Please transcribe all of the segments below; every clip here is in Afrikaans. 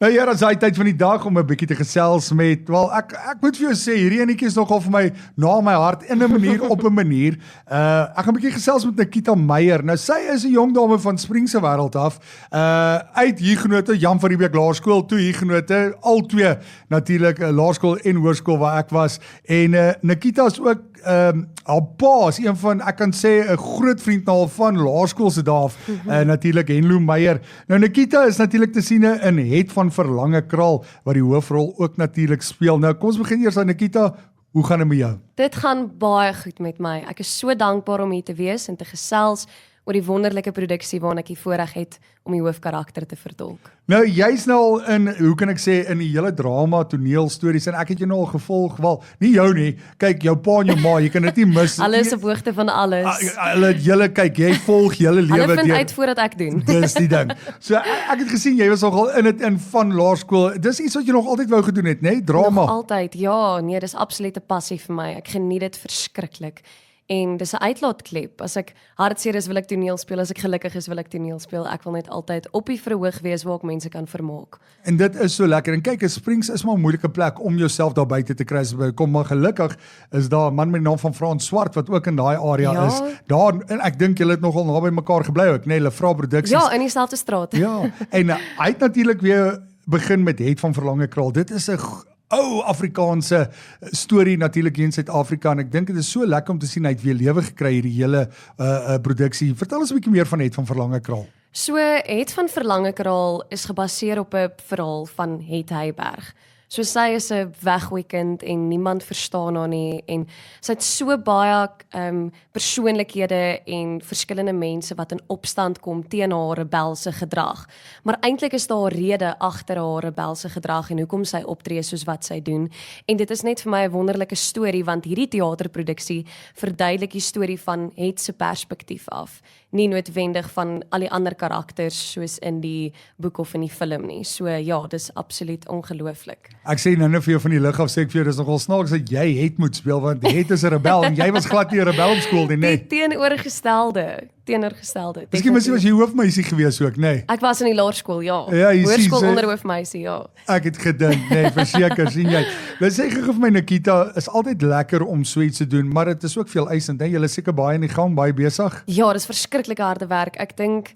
Nou ja, dat is die tyd van die dag om 'n bietjie te gesels met, wel, ek moet vir jou sê, hierdie enetjie is nogal vir my na my hart, in 'n manier, op 'n manier. Ek gaan 'n bietjie gesels met Nikita Meyer. Nou, sy is 'n jong dame van Springs se wêreld af, uit Huguenot, Jan van Riebeeck Laerskool, toe Huguenot, al twee natuurlik, laerskool en hoërskool waar ek was, en Nikita is ook, haar pa is een van, ek kan sê, 'n groot vriend nou van laerskool se dae af, natuurlik Henlo Meyer. Nou, Nikita is natuurlik te sien in Het van Verlange Kraal, wat die hoofrol ook natuurlik speel. Nou, kom ons begin eers aan Nikita, hoe gaan dit met jou? Dit gaan baie goed met my. Ek is so dankbaar om hier te wees en te gesels oor die wonderlike produksie waarna ek die voorreg het om die hoofkarakter te vertolk. Nou, jy's nou al in, hoe kan ek sê, in die hele drama, toneelstories, en ek het jou nou al gevolg, wel, nie jou nie, kyk, jou pa en jou ma, jy kan dit nie mis. Hulle is op hoogte van alles. Julle, kyk, jy volg julle lewe. Hulle vind uit voordat ek doen. Dis die ding. So, ek het gesien, jy was nogal in van laerskool, dis iets wat jy nog altyd wou gedoen het, nee? Drama. Nog altyd, ja, nee, dis absoluut 'n passie vir my. Ek geniet dit verskriklik. En dis 'n uitlaatklep. As ek hartseer is, wil ek toneel speel. As ek gelukkig is, wil ek toneel speel. Ek wil net altyd op die verhoog wees waar ek mense kan vermaak. En dit is so lekker. En kyk, Springs is maar 'n moeilike plek om jouself daar buite te kry. Kom, maar gelukkig is daar 'n man met die naam van Frans Swart wat ook in daai area is. Daar, en ek dink julle het nogal naby mekaar gebly ook, nee, hulle vra produksies. Ja, in dieselfde straat. Ja, en hy het natuurlik weer begin met Het van Verlange Kraal. Dit is 'n ou Afrikaanse storie natuurlik hier in Suid-Afrika, en ek dink dit is so lekker om te sien hy het weer lewe gekry hierdie hele produksie. Vertel ons 'n bietjie meer van Het van Verlange Kraal. So, Het van Verlange Kraal is gebaseer op 'n verhaal van Het Heyberg. So sy is 'n weggooi kind en niemand verstaan haar nie, en sy het so baie persoonlikhede en verskillende mense wat in opstand kom teen haar rebelse gedrag. Maar eintlik is daar 'n rede agter haar rebelse gedrag en hoekom sy optree soos wat sy doen. En dit is net vir my 'n wonderlike storie, want hierdie teaterproduksie verduidelik die storie van Het se perspektief af, nie noodwendig van al die ander karakters soos in die boek of in die film nie. So ja, dis absoluut ongelooflik. Ek sê nou vir jou van die lug af, sê ek vir jou, dis nogal snaaks dat jy Het moet speel, want Het is 'n rebel, en jy was glad nie 'n rebel op skool nie, nee. Die teenoorgestelde. Miskien was jy hoofmeisie gewees ook, nee. Ek was in die laerskool, ja. Ja, jy sien, Hoërskool onder hoofmeisie, ja. Ek het gedink, nee, verseker, sien jy. Nou sê gou vir my, Nikita, is altyd lekker om so iets te doen, maar dit is ook veel eisend, hè? Julle is seker baie in die gang, baie besig. Ja, dis verskriklike harde werk. Ek dink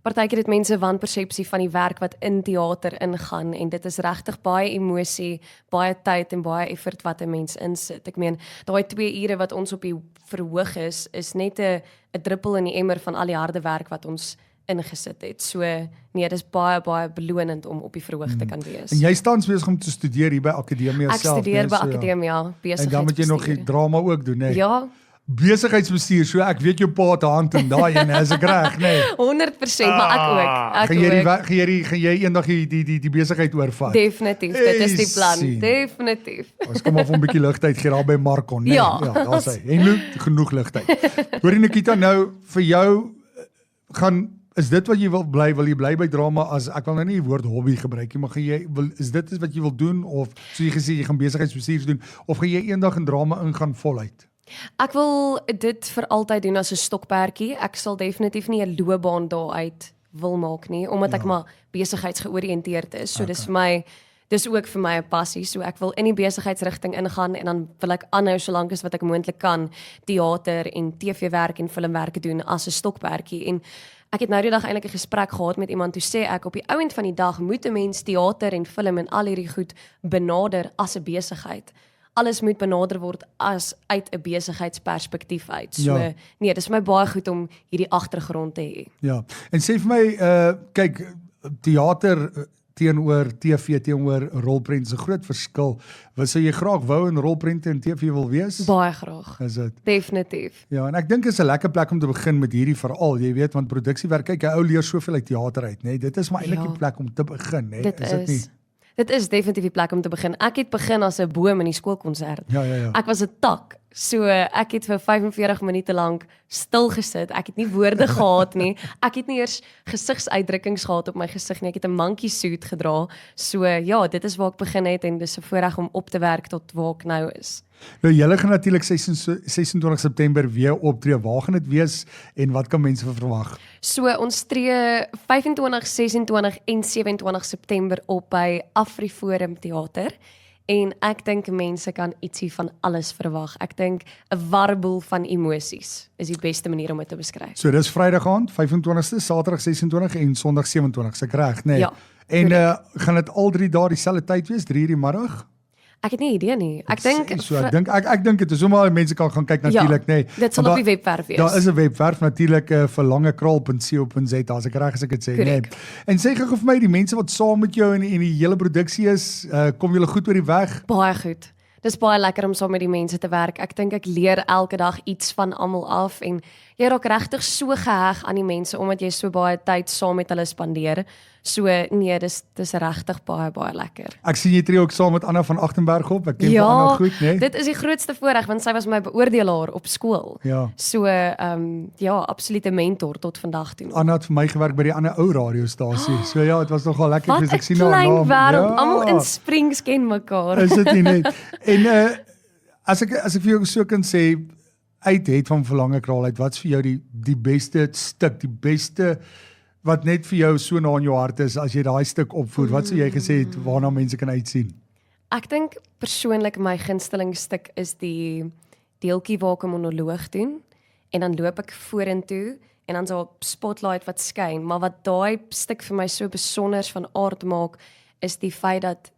partykeer het mense wanpersepsie van die werk wat in teater ingaan, en dit is regtig baie emosie, baie tyd en baie effort wat 'n mens insit. Ek meen, daai 2 ure wat ons op die verhoog is net 'n druppel in die emmer van al die harde werk wat ons ingesit het. So nee, dis baie belonend om op die verhoog te kan wees. En jy staan besig om te studeer hier by Akademia self. Ek studeer by Akademia, besigheidsbestuur. En dan moet jy nog die drama ook doen, nee. Ja. Besigheidsbestuur, so ek weet jou pa het 'n hand in daai en is ek reg, nee. 100%, maar ek ook. Gaan jy eendag die besigheid oorvat? Definitief, dit is die plan. Definitief. Ons kom af 'n bietjie ligtyd gee daar by Marcon, nee. Ja, daar's hy. En genoeg ligtyd. Hoorie Nikita, nou vir jou is dit wat jy wil jy bly by drama, as ek wil nou nie die woord hobby gebruik nie, maar is dit wat jy wil doen, of so jy gesê jy gaan besigheidsbestuur doen, of gaan jy eendag in drama ingaan voluit? Ek wil dit vir altyd doen as 'n stokperdjie. Ek sal definitief nie 'n loopbaan daaruit wil maak nie, omdat ek maar besigheidsgeoriënteerd is. So dis ook vir my 'n passie. So ek wil in die besigheidsrigting ingaan, en dan wil ek aanhou solank as wat ek moontlik kan teater en TV-werk en filmwerke doen as 'n stokperdjie. En ek het nou die dag eintlik 'n gesprek gehad met iemand, toe sê ek, op die ouend van die dag moet 'n mens teater en film en al hierdie goed benader as 'n besigheid. Alles moet benader word as uit 'n besigheidsperspektief uit. So nee, dis vir my baie goed om hierdie agtergrond te hê. Ja. En sê vir my, kyk, teater teenoor TV, teenoor rolprent is 'n groot verskil. Wat sou jy graag wou in rolprente en TV wil wees? Baie graag. Is dit? Definitief. Ja, en ek dink dit is 'n lekker plek om te begin met hierdie veral, jy weet, want produksiewerk, kyk, 'n ou leer soveel uit teater uit, né? Dit is maar eintlik die plek om te begin, né? Is dit nie? Dit is definitief die plek om te begin. Ek het begin as 'n boom in die skoolkonsert. Ja. Ek was 'n tak So ek het vir 45 minute lank stil gesit. Ek het nie woorde gehad nie. Ek het nie eers gesigsuitdrukkings gehad op my gesig nie. Ek het 'n monkey suit gedra. So ja, dit is waar ek begin het en dis 'n voorreg om op te werk tot waar ek nou is. Nou julle gaan natuurlik 26 September weer optree. Waar gaan dit wees en wat kan mense verwag? So ons tree 25, 26 en 27 September op by AfriForum Theater. En ek dink mense kan ietsie van alles verwag. Ek dink 'n warboel van emosies is die beste manier om dit te beskryf. So dis Vrydag aand, 25ste, Saterdag 26 en Sondag 27, se reg, nê? Ja, En gaan dit al 3 dae dieselfde tyd wees, 3:00 die middag? Ek het nie idee nie. Ek dink So ek dink dit is sommer mense kan gaan kyk natuurlik, nê. Dit sal op die webwerf wees. Daar is 'n webwerf natuurlik verlangekraal.co.za as ek reg as ek dit sê, nê. En sê gou vir my die mense wat saam met jou in die hele produksie is, kom julle goed oor die weg? Baie goed. Dis baie lekker om saam met die mense te werk. Ek dink ek leer elke dag iets van almal af en jy raak regtig so geheg aan die mense omdat jy so baie tyd saam met hulle spandeer. So nee, dis regtig baie lekker. Ek sien jy tree ook saam met Anna van Agtenberg op. Ek ken vir Anna goed, nê? Dit is die grootste voorreg want sy was my beoordelaar op skool. Ja. So ja, absolute mentor tot vandag toe. Anna het vir my gewerk by die ander ou radiostasie. So ja, dit was nogal lekker Wat ek sien 'n haar naam. klein wêreld, almal in Springs ken mekaar. Is dit nie net? En as ek vir jou so kan sê uit het van Verlangekraal uit, wat's vir jou die beste stuk, die beste wat net vir jou so na in jou hart is as jy daai stuk opvoer? Wat sou jy gesê het waarna mense kan uitsien? Ek dink persoonlik my gunsteling stuk is die deeltjie waar ek 'n monoloog doen en dan loop ek vorentoe en dan so 'n spotlight wat skyn, maar wat daai stuk vir my so besonder van aard maak is die feit dat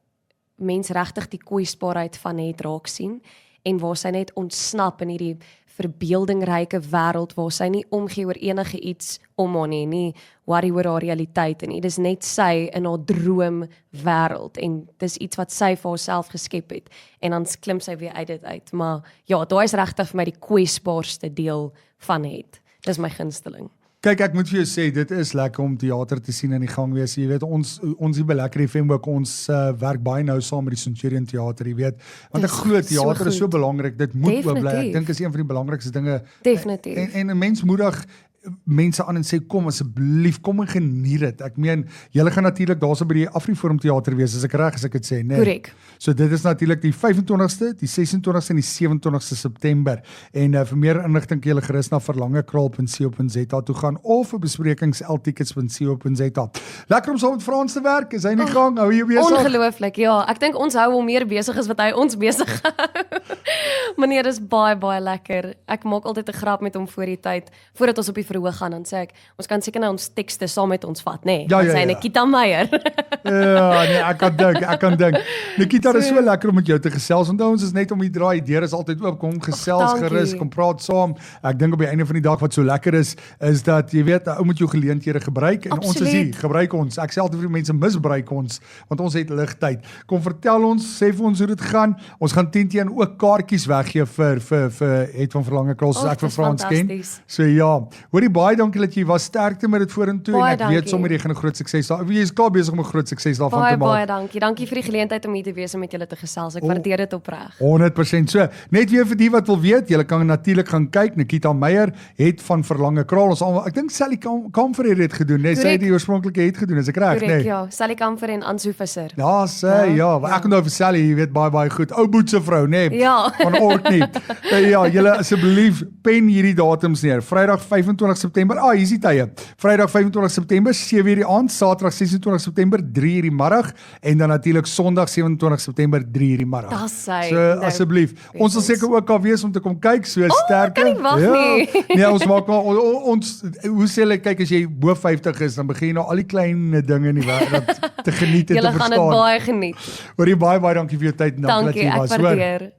mens regtig die kwesbaarheid van het raak sien en waar sy net ontsnap in hierdie verbeeldingryke wêreld waar sy nie omgee oor enige iets om haar nie worry oor haar realiteite nie. Dis net sy in haar droom wêreld en dis iets wat sy vir haarself geskep het en dan klim sy weer uit dit uit. Maar ja, daai is regtig vir my die kwesbaarste deel van het. Dis my gunsteling. Kyk, ek moet vir jou sê, dit is lekker om teater te sien in die gang wees. Jy weet, ons hier by Lekker FM ook, ons werk baie nou saam met die Centurion Theater, jy weet. Want ek glo teater is so belangrik, dit moet oop bly. Ek dink is een van die belangrikste dinge. Definitief. En 'n mens moedig mense aan en sê kom asseblief, kom en geniet dit. Ek meen, julle gaan natuurlik daarso by die AfriForum Theater wees, as ek reg as ek dit sê, né? Korrek. So dit is natuurlik die 25ste, die 26ste en die 27ste September. En vir meer inligting kan julle gerus na verlangekraal.co.za toe gaan of vir besprekings ltickets.co.za. Lekker om saam met Frans te werk. Is hy in die gang? Hou jy besig? Ongelooflik, ja. Ek dink ons hou hom meer besig as wat hy ons besig hou. Meneer is baie lekker. Ek maak altyd 'n grap met hom voor die tyd, voordat ons op die verhoog gaan, dan sê ek, ons kan seker nou ons tekste saam met ons vat, nê? Ja, Sy Nikita Meyer. Ja, nee, ek kan dink. Nikita, dit is so lekker om met jou te gesels. Onthou ons is net om die draai, die deur is altyd oop, kom gesels gerus, kom praat saam. Ek dink op die einde van die dag wat so lekker is dat jy weet, ou moet jou geleenthede gebruik en Absoluut. ons is hier, gebruik ons. Ek sê altyd vir die mense misbruik ons, want ons het ligtyd. Kom vertel ons, sê vir ons hoe dit gaan. Ons gaan 10 teen ook kaartjies weggee vir het van Verlangekraal soos ek vir Frans ken. So ja, hoorie baie dankie dat jy was, sterkte met dit vorentoe en ek weet sommer jy gaan 'n groot sukses daar. Jy is klaar besig om 'n groot sukses daarvan te maak. Baie dankie. Dankie vir die geleentheid om hier te wees en met julle te gesels. Ek waardeer dit opreg. 100%. So, net weer vir die wat wil weet, julle kan natuurlik gaan kyk. Nikita Meyer het van Verlangekraal. Ons almal, ek dink Sally Kamfer het dit gedoen, né? Sy het die oorspronklike het gedoen, is ek reg, né? Ja, Sally Kamfer en Ansu Visser. Ja, sy, ja. Ek onthou vir Sally, jy weet baie goed. Ou boetse vrou, né? Ja. Van Orkney. Ja, julle asseblief pen hierdie datums neer. Vrydag 25 September. Hier is die tye. Vrydag 25 September 7:00 die aand, Saterdag 26 September 3:00 die middag en dan natuurlik Sondag 27 September 3:00 die middag. Dis sy. So asseblief. Ons sal seker ook daar wees om te kom kyk, so sterk. Kan nie wag nie. Nee, ons maak maar ons hoe sê hulle, kyk as jy bo 50 is, dan begin jy nou al die klein dinge in die wêreld te geniet en te verstaan. Julle gaan dit baie geniet. Hoorie baie dankie vir jou tyd en dankie dat jy was. Dankie, ek waardeer.